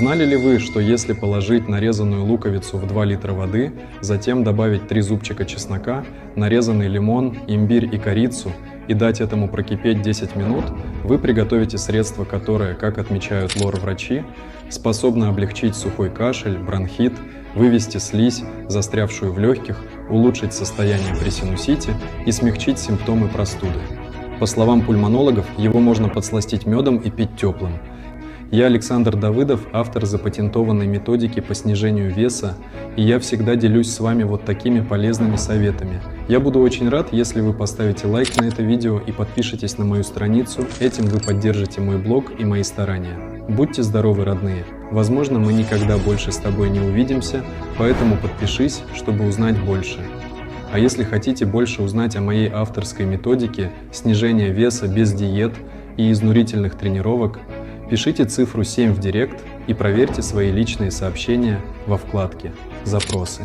Знали ли вы, что если положить нарезанную луковицу в 2 литра воды, затем добавить 3 зубчика чеснока, нарезанный лимон, имбирь и корицу и дать этому прокипеть 10 минут, вы приготовите средство, которое, как отмечают лор-врачи, способно облегчить сухой кашель, бронхит, вывести слизь, застрявшую в легких, улучшить состояние при синусите и смягчить симптомы простуды. По словам пульмонологов, его можно подсластить медом и пить теплым. Я Александр Давыдов, автор запатентованной методики по снижению веса, и я всегда делюсь с вами вот такими полезными советами. Я буду очень рад, если вы поставите лайк на это видео и подпишитесь на мою страницу, этим вы поддержите мой блог и мои старания. Будьте здоровы, родные! Возможно, мы никогда больше с тобой не увидимся, поэтому подпишись, чтобы узнать больше. А если хотите больше узнать о моей авторской методике снижения веса без диет и изнурительных тренировок, пишите цифру 7 в директ и проверьте свои личные сообщения во вкладке «Запросы».